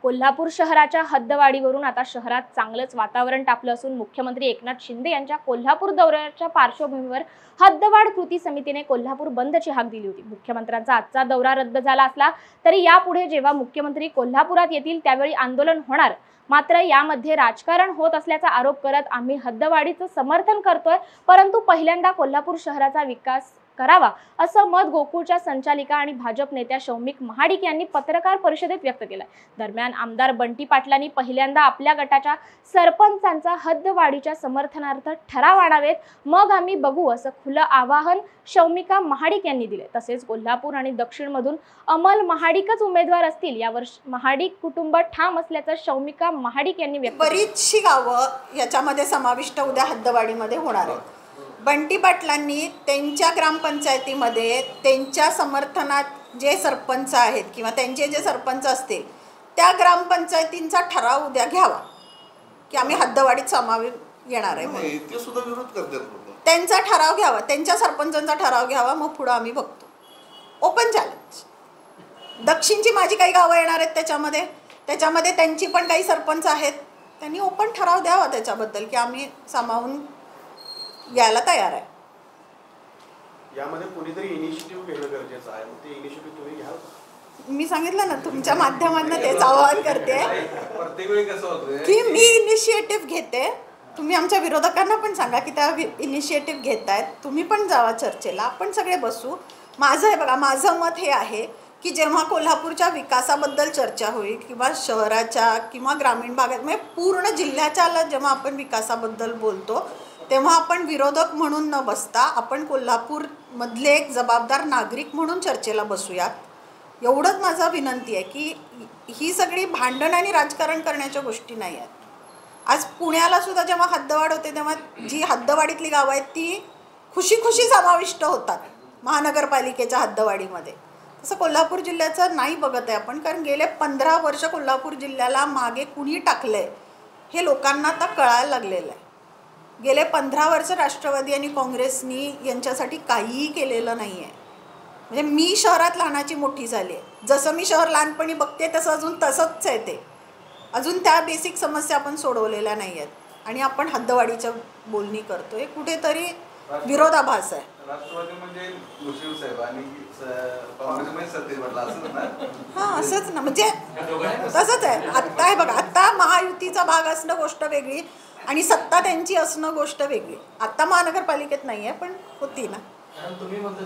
कोल्हापूर शहराच्या हद्दवाढीवरून आता शहरात चांगलंच वातावरण तापलं असून मुख्यमंत्री एकनाथ शिंदे यांच्या कोल्हापूर दौऱ्याच्या पार्श्वभूमीवर हद्दवाढ कृती समितीने कोल्हापूर बंदची हाक दिली होती। मुख्यमंत्र्यांचा आजचा दौरा रद्द झाला असला तरी यापुढे जेव्हा मुख्यमंत्री कोल्हापुरात येतील त्यावेळी आंदोलन होणार। मात्र यामध्ये राजकारण होत असल्याचा आरोप करत आम्ही हद्दवाढीचं समर्थन करतोय, परंतु पहिल्यांदा कोल्हापूर शहराचा विकास करावा असं मत गोकुळच्या संचालिका आणि भाजप नेत्या शौमिक महाडिक यांनी पत्रकार परिषदेत व्यक्त केलं। दरम्यान आमदार बंटी पाटलांनी पहिल्यांदा आपल्या गटाच्या सरपंचांचा हद्दवाढीच्या समर्थनार्थ ठराव आणावेत, मग आम्ही बघू असं खुलं आवाहन शौमिका महाडिक यांनी दिले। तसेच कोल्हापूर आणि दक्षिण मधून अमल महाडिकच उमेदवार असतील यावर महाडिक कुटुंब ठाम असल्याचं शौमिका महाडिक यांनी व्यक्त केलं। बरीचशी गावं याच्यामध्ये समाविष्ट उद्या हद्दवाढीमध्ये होणार आहेत। बंटी पाटलांनी त्यांच्या ग्रामपंचायतीमध्ये त्यांच्या समर्थनात जे सरपंच आहेत किंवा त्यांचे जे सरपंच असतील त्या ग्रामपंचायतींचा ठराव उद्या घ्यावा की आम्ही हद्दवाढीत सामावून येणार आहे। ते सुद्धा विरोध करतात, त्यांचा ठराव घ्यावा, त्यांच्या सरपंचांचा ठराव घ्यावा, मग पुढे आम्ही बघतो। Open challenge. दक्षिणची माझी काही गावं येणार आहेत त्याच्यामध्ये त्यांची पण काही सरपंच आहेत, त्यांनी ओपन ठराव द्यावा त्याच्याबद्दल की आम्ही सामावून यायला तयार आहे। यामध्ये कोणीतरी इनिशिएटिव्ह घेणं गरजेचं आहे, ते इनिशिएटिव्ह तुम्ही घ्याल। मी सांगितलं ना तुमच्या माध्यमातून तेच आवाहन करते प्रत्येक वेळी कसं होतं की मी इनिशिएटिव्ह घेते, तुम्ही आमच्या विरोधकांना पण सांगा की त्या इनिशिएटिव्ह घेतायत, तुम्ही पण जावा चर्चेला, आपण सगळे बसू। माझं आहे बघा, माझं मत हे आहे की जेव्हा कोल्हापूरच्या विकासाबद्दल चर्चा होईल किंवा शहराच्या किंवा ग्रामीण भागात म्हणजे पूर्ण जिल्ह्याच्या जेव्हा आपण विकासाबद्दल बोलतो तेव्हा आपण विरोधक म्हणून न बसता आपण कोल्हापूरमधले एक जबाबदार नागरिक म्हणून चर्चेला बसूयात। एवढंच माझा विनंती आहे की ही सगळी भांडण आणि राजकारण करण्याच्या गोष्टी नाही आहेत। आज पुण्याला सुद्धा जेव्हा हद्दवाढ होते तेव्हा जी हद्दवाढीतली गावं आहेत ती खुशी खुशी समाविष्ट होतात महानगरपालिकेच्या हद्दवाढीमध्ये। तसं कोल्हापूर जिल्ह्याचं नाही बघत आहे आपण, कारण गेले 15 वर्ष कोल्हापूर जिल्ह्याला मागे कुणी टाकलं आहे हे लोकांना आता कळायला लागलेलं आहे। गेले 15 वर्ष राष्ट्रवादी आणि काँग्रेसनी यांच्यासाठी काहीही केलेलं नाही आहे। म्हणजे मी शहरात लहानाची मोठी झाली आहे, जसं मी शहर लहानपणी बघते तसं अजून तसंच आहे ते, अजून त्या बेसिक समस्या आपण सोडवलेल्या नाही आहेत आणि आपण हद्दवाढीच्या बोलणी करतोय, कुठेतरी विरोधाभास आहे। राष्ट्रवादी म्हणजे मुश्रीफ साहेब आणि काँग्रेसमध्ये सत्तेत म्हटलं असं ना। हां असंच ना, म्हणजे तसंच आहे। आत्ता आहे बघा, आत्ता महायुतीचा भाग असणं गोष्ट वेगळी आणि सत्ता त्यांची असणं गोष्ट वेगळी। आत्ता महानगरपालिकेत नाही आहे पण होती ना।